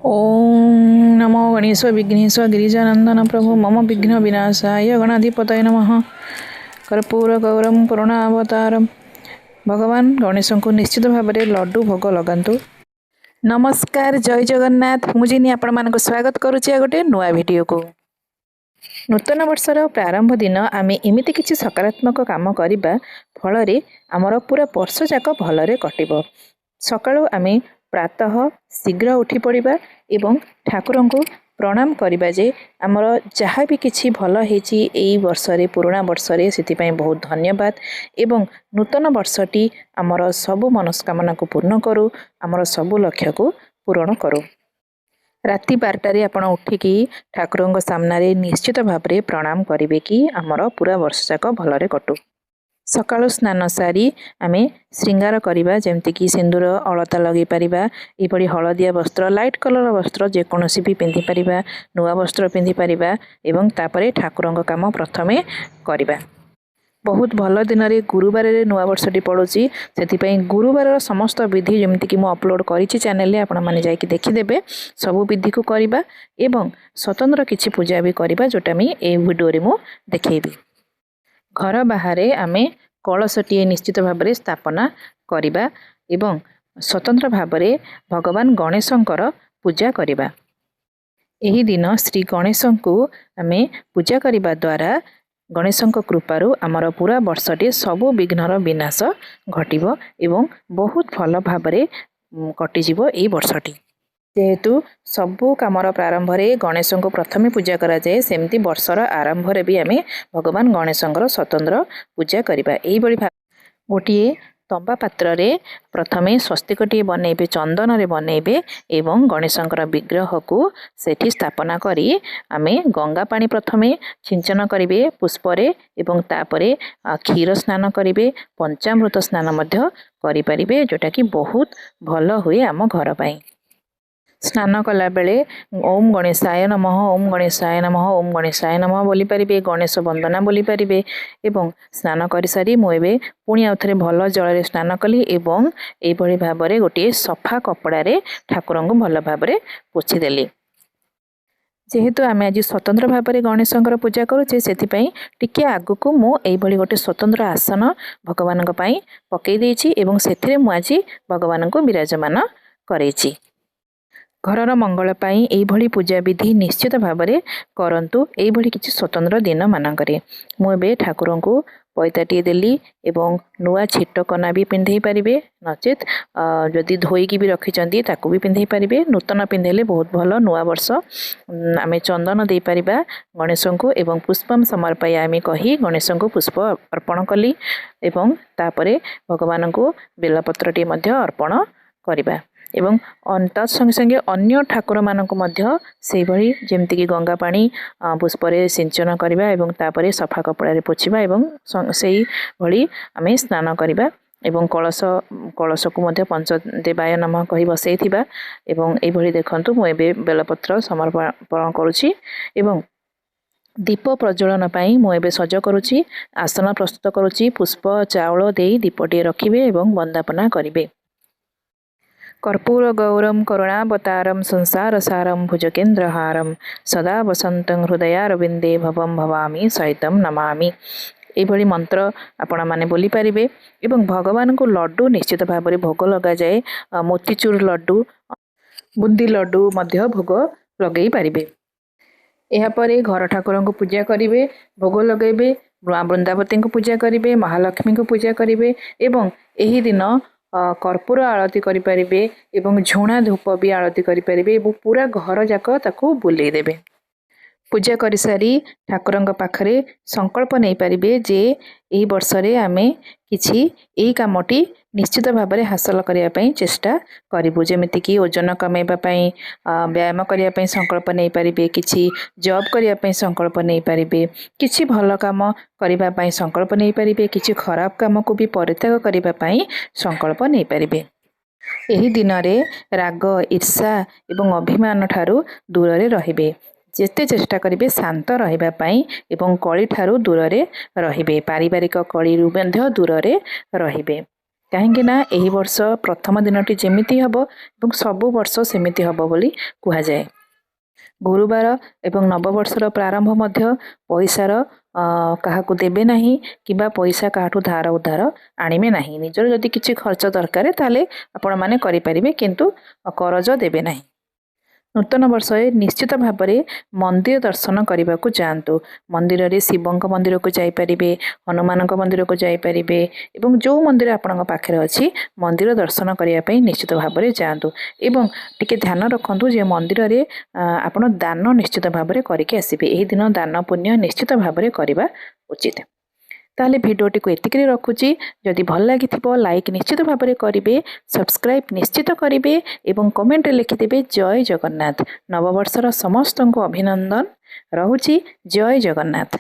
ओम नमो गणेश विघ्नेश गिरिजानंदन प्रभु मम विघ्न विनाशाय गणाधिपतये नमः। कर्पूर गौरम करुणावतारम। भगवान गणेश को निश्चित भाव में लड्डू भोग लगातु। नमस्कार, जय जगन्नाथ। मुझे आपण मानक स्वागत करुचे गोटे नुआ वीडियो को। नूतन वर्षर प्रारंभ दिन आम एमती किसी सकारात्मक काम करने फल आमर पूरा वर्ष जाक भलरे कटिब। सकाळु आम प्रातः शीघ्र उठी पड़ा एवं ठाकुर को प्रणाम करवा जे आमर जहाँ भी किसी भल होई वर्षरे पुराणा वर्षरे से बहुत धन्यवाद एवं नूतन वर्षटी आमर सबु मनस्कामना को पूर्ण करू, आमर सबु लक्ष्य को पूरण करू। राति 12टारे आपण उठिकी ठाकुर सामने निश्चित भाव में प्रणाम करेंगे कि आमर पूरा वर्ष जाक भलरे कटू। सकाळु स्नान सारी आमे श्रृंगार करवा जमती सिंदूर अलता लगे पारिबा। एपरी हलदिया वस्त्र, लाइट कलर वस्त्र जेकोसी भी पिंधि पारिबा, नुआ वस्त्र पिंधि पारिबा एवं तापरे ठाकुरंग काम प्रथमे करवा। बहुत भल दिन रे गुरुवार रे नुआ वर्षटी पड़ुची, से गुरुवार समस्त विधि जमती कि अपलोड करिछि चैनल रे, आपण माने जाइकि देखिदेबे। सबु विधि को करवा एवं स्वतंत्र किछि पूजा भी करवा, जोटा मी ए वीडियो रे मु देखैबी। घर बाहर आमे कलशटी निश्चित भाव में स्थापना करवा एवं स्वतंत्र भाव में भगवान गणेशंकर पूजा करवा। एही दिन श्री गणेश को आमे पूजा करने द्वारा गणेशंक कृपारू आमर पूरा वर्षटी सबु विघ्नर विनाश घटिबो एवं बहुत भल भाव में कटिजिवो एई वर्षटी। जेहेतु सबु कामर प्रारंभ में गणेश को प्रथमे पूजा करा जाए, सेमती वर्षर आरंभ भी आम भगवान गणेशंकर स्वतंत्र पूजा करवा। एही गोटे तंबा पात्र रे प्रथमे स्वस्तिकटी बनइबे, चंदन रे बनइबे एवं गणेशंकर विग्रह को सेठी स्थापना करी आमे गंगा पानी प्रथमे सिंचन करिवे पुष्परे एवं तापरे क्षीर स्नान करिवे, पंचामृत स्नान मध्य करि परिबे, जोटा कि बहुत भल हुए आम घर पाई। स्नान कला बेले ओम गणेशाय नमः, ओम गणेशाय नमः, ओम गणेशाय नमः बोली पारिबे, गणेश वंदना बोली पारिबे एवं स्नान कर सारी मु एबे पुणी आउथरे भल जल स्नान कली एवं एभली भाव में गोटे सफा कपड़ा रे ठाकुर को भल भाव में पोछि देली। जेहेतु आम आज स्वतंत्र भाव में गणेशंकर पूजा करुचे, से टिके आगु मु एभली गोटे स्वतंत्र आसन भगवान पकई देछि एवं सेथिरे मु आज भगवान को विराजमान करैछि। घरर मंगल पाई एभली पूजा विधि निश्चित भाव में करंतु। एभली किछि स्वतंत्र दिन मानकरे मु एबे ठाकुर को पैताटी देली एवं नुआ छिट कना भी पिंधे पारिबे, नचेत जदि धोईकी भी रखिचंदी ताकू भी पिंधे पारिबे। नूतन पिंधेले बहुत भल। नुआ वर्ष आमे चंदन दे पारिबा गणेश को एवं पुष्पम समर्पयामि कही गणेश को पुष्प अर्पण कली एवं तापरे भगवान को बेलपत्रटी मध्य अर्पण करिबा एवं संगे संगे अन्य ठाकुर मानक मध्य से भली जेमती कि गंगा पानी पुष्परे सिंचन करवा एवं तापरे सफा कपड़ा पोछिबा एवं से भली आमे स्नान करवा एवं कलश को मध्य पंचदेवाय नमः कही बसैथिबा एवं ए भली देखंतु मु एबे बेलपत्र समर्पण करुछि एवं दीप प्रज्वलन पाई मु एबे सज करुछि, आसन प्रस्तुत करुछि, पुष्प चाउल देई दीपटी रखिबे एवं वंदापना करिवे। कर्पूर गौरम करुणावतारम संसार सारम भुजगेन्द्रहारम सदा वसंतं हृदयारविंदे भवम भवामी सहितम नमामि। एभली मंत्र आपण माने बोली पारिबे एवं भगवान को लड्डू निश्चित भाव में भोग लगा जाए। मोतीचूर लड्डू, बुंदी लड्डू मध्य भोग लगे पारिबे। यापर घर ठाकुर को पूजा करेंगे, भोग लगेबे, वृंदावती को पूजा करेंगे, महालक्ष्मी को पूजा करेंगे एवं यही दिन कर्पूर आरती करें एवं झुणा धूप भी आरती करें। पूरा घर जाक ताकू बुले देबे। पूजा कर सारी ठाकुर पाखरे संकल्प नहीं पारिबे जे एही वर्ष रे आमे किछि एही कामटी निश्चित भाव में हासिल करिया पई चेष्टा करिबु। जेमिति कि ओजन कमेबा पई व्यायाम करिया पई संकल्प नहीं पारिबे, किछि जॉब करिया पई संकल्प नहीं पारिबे, किछि भल काम करिबा पई संकल्प नहीं पारिबे, किछि खराब काम को भी परित्याग करिबा पई संकल्प नहीं पारिबे। एही दिन रे राग, ईर्षा एवं अभिमान ठारू दूर रे रहिबे। जेते चेष्टा करेंगे शांत रहिबा पई एवं कली ठारू दूर रे रहिबे, पारिवारिक कली रु मध्य दूर रे रहिबे। କାହିଁକିନା ଏହି ବର୍ଷ ପ୍ରଥମ ଦିନଟି ଯେମିତି ହେବ ଏବଂ ସବୁ ବର୍ଷ ସେମିତି ହେବ ବୋଲି କୁହାଯାଏ। ଗୁରୁବାର ଏବଂ ନବବର୍ଷର ପ୍ରାରମ୍ଭ ମଧ୍ୟ ପଇସାର କାହାକୁ ଦେବେ ନାହିଁ କିମ୍ବା ପଇସା କାହାଠୁ ଧାର ଉଧାର ଆଣିବେ ନାହିଁ। ନିଜର ଯଦି କିଛି ଖର୍ଚ୍ଚ ଦରକାର ତାହେଲେ ଆପଣମାନେ କରିପାରିବେ, କିନ୍ତୁ କରଜ ଦେବେ ନାହିଁ। ନୂତନ ବର୍ଷରେ ନିଶ୍ଚିତ ଭାବରେ ମନ୍ଦିର ଦର୍ଶନ କରିବାକୁ ଯାଆନ୍ତୁ। ମନ୍ଦିରରେ ଶିବଙ୍କ ମନ୍ଦିରକୁ ଯାଇପାରିବେ, ହନୁମାନଙ୍କ ମନ୍ଦିରକୁ ଯାଇପାରିବେ ଏବଂ ଯେଉଁ ମନ୍ଦିର ଆପଣଙ୍କ ପାଖରେ ଅଛି ମନ୍ଦିର ଦର୍ଶନ କରିବା ପାଇଁ ନିଶ୍ଚିତ ଭାବରେ ଯାଆନ୍ତୁ। ଏବଂ ଟିକେ ଧ୍ୟାନ ରଖନ୍ତୁ ଯେ ମନ୍ଦିରରେ ଆପଣ ଦାନ ନିଶ୍ଚିତ ଭାବରେ କରିକି ଆସିବେ। ଏହି ଦିନ ଦାନ ପୁଣ୍ୟ ନିଶ୍ଚିତ ଭାବରେ କରିବା ଉଚିତ। ତାହେଲେ ଭିଡ଼ିଓଟିକୁ ଏତିକିରେ ରଖୁଛି। ଯଦି ଭଲ ଲାଗିଥିବ ଲାଇକ୍ ନିଶ୍ଚିତ ଭାବରେ କରିବେ, ସବସ୍କ୍ରାଇବ୍ ନିଶ୍ଚିତ କରିବେ ଏବଂ କମେଣ୍ଟରେ ଲେଖିଦେବେ ଜୟ ଜଗନ୍ନାଥ। ନବବର୍ଷର ସମସ୍ତଙ୍କୁ ଅଭିନନ୍ଦନ ରହୁଛି। ଜୟ ଜଗନ୍ନାଥ।